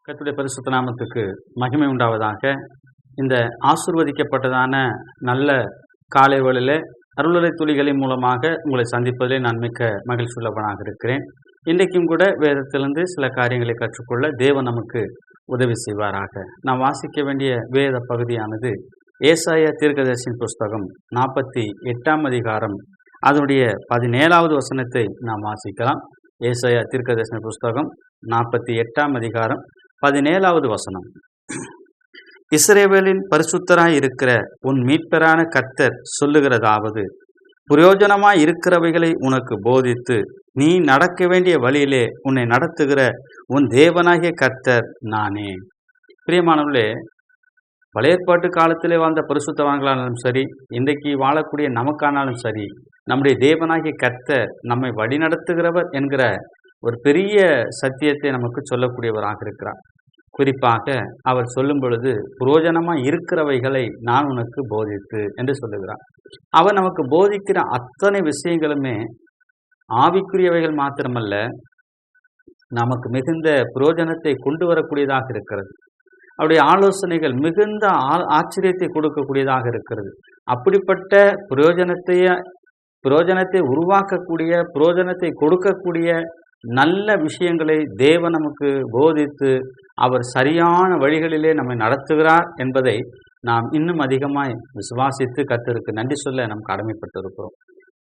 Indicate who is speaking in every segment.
Speaker 1: கர்த்தருடைய பரிசுத்த நாமத்துக்கு மகிமை உண்டாவதாக. இந்த ஆசீர்வதிக்கப்பட்டதான நல்ல காலை வேளையிலே அருளுரை துளிகளின் மூலமாக உங்களை சந்திப்பதிலே நான் மிக்க மகிழ்ச்சி உள்ளவனாக இருக்கிறேன். இன்றைக்கும் கூட வேதத்திலிருந்து சில காரியங்களை கற்றுக்கொள்ள தேவன் நமக்கு உதவி செய்வாராக. நாம் வாசிக்க வேண்டிய வேத பகுதியானது ஏசாயா தீர்க்கதரிசியின் புஸ்தகம் 48ஆம் அதிகாரம் அதனுடைய 17வது வசனத்தை நாம் வாசிக்கலாம். ஏசாயா தீர்க்கதரிசன புஸ்தகம் 48ஆம் அதிகாரம் 17வது வசனம். இஸ்ரவேலின் பரிசுத்தராய் இருக்கிற உன் மீட்பரான கர்த்தர் சொல்லுகிறதாவது, பிரயோஜனமாய் இருக்கிறவைகளை உனக்கு போதித்து நீ நடக்க வேண்டிய வழியிலே உன்னை நடத்துகிற உன் தேவனாகிய கர்த்தர் நானே. பிரியமானவர்களே, பழைய ஏற்பாட்டு காலத்திலே வாழ்ந்த பரிசுத்தவான்களானாலும் சரி, இன்றைக்கு வாழக்கூடிய நமக்கானாலும் சரி, நம்முடைய தேவனாகிய கர்த்தர் நம்மை வழிநடத்துகிறவர் என்கிற ஒரு பெரிய சத்தியத்தை நமக்கு சொல்லக்கூடியவராக இருக்கிறார். குறிப்பாக அவர் சொல்லும் பொழுது, புரோஜனமாக இருக்கிறவைகளை நான் உனக்கு போதித்து என்று சொல்லுகிறார். அவர் நமக்கு போதிக்கிற அத்தனை விஷயங்களுமே ஆவிக்குரியவைகள் மாத்திரமல்ல, நமக்கு மிகுந்த புரோஜனத்தை கொண்டு வரக்கூடியதாக இருக்கிறது. அவருடைய ஆலோசனைகள் மிகுந்த ஆச்சரியத்தை கொடுக்கக்கூடியதாக இருக்கிறது. அப்படிப்பட்ட புரோஜனத்தை உருவாக்கக்கூடிய, புரோஜனத்தை கொடுக்கக்கூடிய நல்ல விஷயங்களை தேவன் நமக்கு போதித்து அவர் சரியான வழிகளிலே நம்மை நடத்துகிறார் என்பதை நாம் இன்னும் அதிகமாய் விசுவாசித்து கர்த்தருக்கு நன்றி சொல்ல நாம் கடமைப்பட்டிருக்கிறோம்.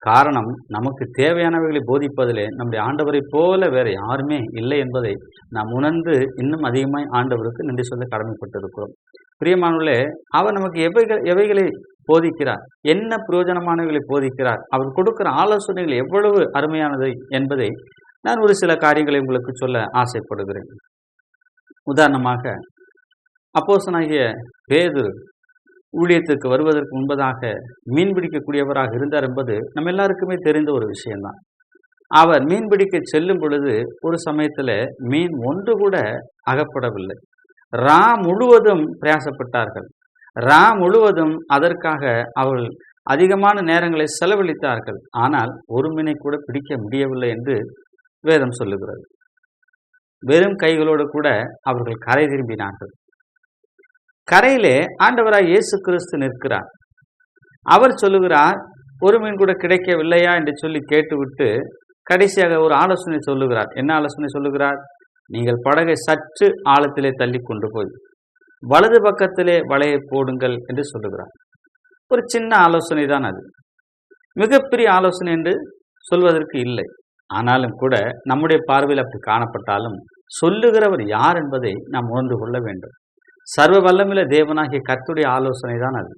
Speaker 1: காரணம், நமக்கு தேவையானவைகளை போதிப்பதிலே நம்முடைய ஆண்டவரை போல வேறு யாருமே இல்லை என்பதை நாம் உணர்ந்து இன்னும் அதிகமாய் ஆண்டவருக்கு நன்றி சொல்ல கடமைப்பட்டிருக்கிறோம். பிரியமானவர்களே, அவர் நமக்கு எவைகளை போதிக்கிறார், என்ன பிரயோஜனமானவைகளை போதிக்கிறார், அவர் கொடுக்கிற ஆலோசனைகள் எவ்வளவு அருமையானது என்பதை நான் ஒரு சில காரியங்களை உங்களுக்கு சொல்ல ஆசைப்படுகிறேன். உதாரணமாக, அப்போஸ்தலனாகிய பேதுரு ஊழியத்துக்கு வருவதற்கு முன்பதாக மீன் பிடிக்கக்கூடியவராக இருந்தார் என்பது நம்ம எல்லாருக்குமே தெரிந்த ஒரு விஷயம்தான். அவர் மீன் பிடிக்க செல்லும் பொழுது ஒரு சமயத்தில் மீன் ஒன்று கூட அகப்படவில்லை. முழுவதும் பிரயாசப்பட்டார்கள். முழுவதும் அதற்காக அவர்கள் அதிகமான நேரங்களை செலவழித்தார்கள். ஆனால் ஒரு மீனை கூட பிடிக்க முடியவில்லை என்று வேதம் சொல்லுகிறது. வெறும் கைகளோடு கூட அவர்கள் கரை திரும்பினார்கள். கரையிலே ஆண்டவராய் இயேசு கிறிஸ்து நிற்கிறார். அவர் சொல்லுகிறார், ஒரு மீன் கூட கிடைக்கவில்லையா என்று சொல்லி கேட்டுவிட்டு கடைசியாக ஒரு ஆலோசனை சொல்லுகிறார். என்ன ஆலோசனை சொல்லுகிறார்? நீங்கள் படகை சற்று ஆழத்திலே தள்ளி கொண்டு போய் வலது பக்கத்திலே வலையை போடுங்கள் என்று சொல்லுகிறார். ஒரு சின்ன ஆலோசனை தான் அது, மிகப்பெரிய ஆலோசனை என்று சொல்வதற்கு இல்லை. ஆனாலும் கூட நம்முடைய பார்வையில் அப்படி காணப்பட்டாலும் சொல்லுகிறவர் யார் என்பதை நாம் உணர்ந்து கொள்ள வேண்டும். சர்வ வல்லமையுள்ள தேவனாகிய கர்த்தருடைய ஆலோசனை தான் அது.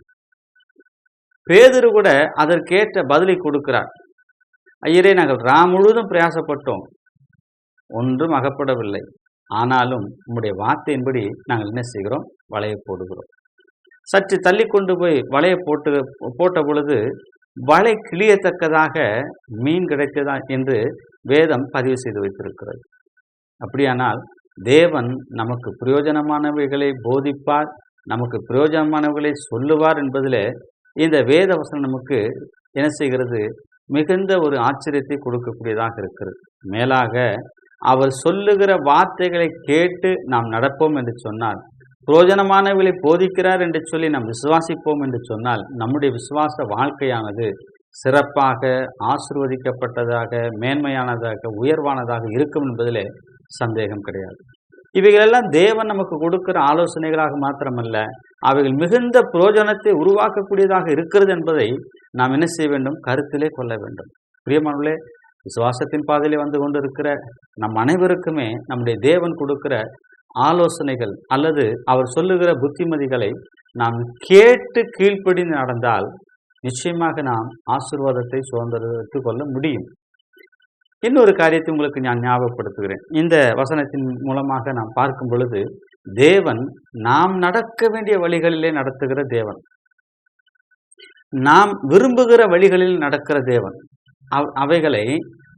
Speaker 1: பேதுரு கூட அதற்கேற்ற பதிலை கொடுக்கிறார். ஐயரே, நாங்கள் முழுவதும் பிரயாசப்பட்டோம், ஒன்றும் அகப்படவில்லை. ஆனாலும் உம்முடைய வார்த்தையின்படி நாங்கள் என்ன செய்கிறோம்? வலையை போடுகிறோம். சற்று தள்ளி கொண்டு போய் வலையை போட்ட பொழுது வலை கிளியத்தக்கதாக மீன் கிடைத்ததா என்று வேதம் பதிவு செய்து வைத்திருக்கிறது. அப்படியானால் தேவன் நமக்கு பிரயோஜனமானவைகளை போதிப்பார், நமக்கு பிரயோஜனமானவைகளை சொல்லுவார் என்பதிலே இந்த வேத வசனம் நமக்கு என்ன செய்கிறது? மிகுந்த ஒரு ஆச்சரியத்தை கொடுக்கக்கூடியதாக இருக்கிறது. மேலாக அவர் சொல்லுகிற வார்த்தைகளை கேட்டு நாம் நடப்போம் என்று சொன்னால், பிரயோஜனமானவைகளை போதிக்கிறார் என்று சொல்லி நாம் விசுவாசிப்போம் என்று சொன்னால், நம்முடைய விசுவாச வாழ்க்கையானது சிறப்பாக, ஆசீர்வதிக்கப்பட்டதாக, மேன்மையானதாக, உயர்வானதாக இருக்கும் என்பதிலே சந்தேகம் கிடையாது. இவைகளெல்லாம் தேவன் நமக்கு கொடுக்கிற ஆலோசனைகளாக மாத்திரமல்ல, அவைகள் மிகுந்த பிரயோஜனத்தை உருவாக்கக்கூடியதாக இருக்கிறது என்பதை நாம் என்ன செய்ய வேண்டும்? கருத்திலே கொள்ள வேண்டும். பிரியமானவர்களே, விசுவாசத்தின் பாதையிலே வந்து கொண்டிருக்கிற நம் அனைவருக்குமே நம்முடைய தேவன் கொடுக்கிற ஆலோசனைகள் அல்லது அவர் சொல்லுகிற புத்திமதிகளை நாம் கேட்டு கீழ்ப்படிந்து நடந்தால் நிச்சயமாக நாம் ஆசீர்வாதத்தை சுதந்திரத்து கொள்ள முடியும். இன்னொரு காரியத்தை உங்களுக்கு நான் ஞாபகப்படுத்துகிறேன். இந்த வசனத்தின் மூலமாக நாம் பார்க்கும் பொழுது, தேவன் நாம் நடக்க வேண்டிய வழிகளிலே நடத்துகிற தேவன், நாம் விரும்புகிற வழிகளில் நடக்கிற தேவன். அவைகளை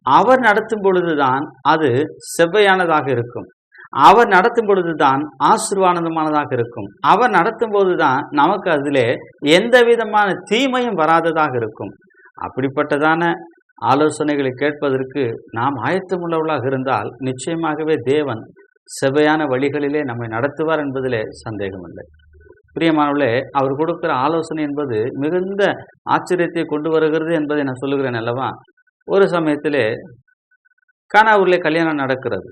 Speaker 1: அவர் நடத்தும் பொழுதுதான் அது செவ்வையானதாக இருக்கும். அவர் நடத்தும் பொழுதுதான் ஆசீர்வாதமானதாக இருக்கும். அவர் நடத்தும் போதுதான் நமக்கு அதிலே எந்த விதமான தீமையும் வராததாக இருக்கும். அப்படிப்பட்டதான ஆலோசனைகளை கேட்பதற்கு நாம் ஆயத்தமுள்ளவர்களாக இருந்தால் நிச்சயமாகவே தேவன் செவ்வையான வழிகளிலே நம்மை நடத்துவார் என்பதிலே சந்தேகமில்லை. பிரியமானவர்களே, அவர் கொடுக்கிற ஆலோசனை என்பது மிகுந்த ஆச்சரியத்தை கொண்டு வருகிறது என்பதை நான் சொல்லுகிறேன் அல்லவா. ஒரு சமயத்திலே கானாவூரிலே கல்யாணம் நடக்கிறது.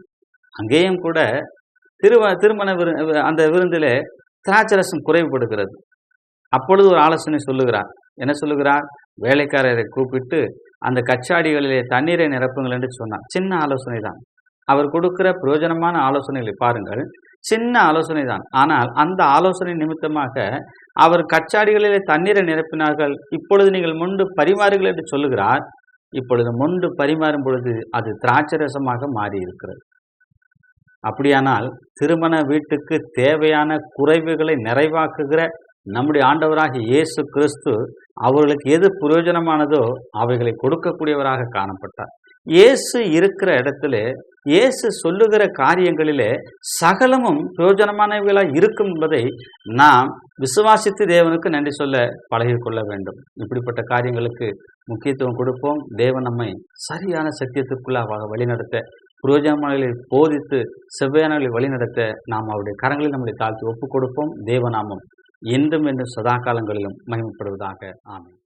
Speaker 1: அங்கேயும் கூட திருமண அந்த விருந்திலே திராட்சரசம் குறைவுபடுகிறது. அப்பொழுது ஒரு ஆலோசனை சொல்லுகிறார். என்ன சொல்லுகிறார்? வேலைக்காரரை கூப்பிட்டு அந்த கச்சாடிகளிலே தண்ணீரை நிரப்புங்கள் என்று சொன்னார். சின்ன ஆலோசனை தான். அவர் கொடுக்கிற பிரயோஜனமான ஆலோசனைகளை பாருங்கள். சின்ன ஆலோசனை தான். ஆனால் அந்த ஆலோசனை நிமித்தமாக அவர் கச்சாடிகளிலே தண்ணீரை நிரப்பினார்கள். இப்பொழுது நீங்கள் மொண்டு பரிமாறுங்கள் என்று சொல்லுகிறார். இப்பொழுது மொண்டு பரிமாறும் பொழுது அது திராட்சரசமாக மாறி இருக்கிறது. அப்படியானால் திருமண வீட்டுக்கு தேவையான குறைவுகளை நிறைவாக்குகிற நம்முடைய ஆண்டவராகிய இயேசு கிறிஸ்து அவர்களுக்கு எது பிரயோஜனமானதோ அவைகளை கொடுக்கக்கூடியவராக காணப்பட்டார். இயேசு இருக்கிற இடத்திலே, இயேசு சொல்லுகிற காரியங்களிலே சகலமும் பிரயோஜனமானவைகளாக இருக்கும் என்பதை நாம் விசுவாசித்து தேவனுக்கு நன்றி சொல்ல பழகிக்கொள்ள வேண்டும். இப்படிப்பட்ட காரியங்களுக்கு முக்கியத்துவம் கொடுப்போம். தேவன் நம்மை சரியான சத்தியத்திற்குள்ளாக வழிநடத்த, பிரயோஜனமானவர்களை போதித்து செவ்வையானவர்களை வழிநடத்த நாம் அவருடைய கரங்களில் நம்முடைய தாழ்த்தி ஒப்புக் கொடுப்போம். தேவநாமம் என்றும் சதா காலங்களிலும் மகிமைப்படுவதாக. ஆமென்.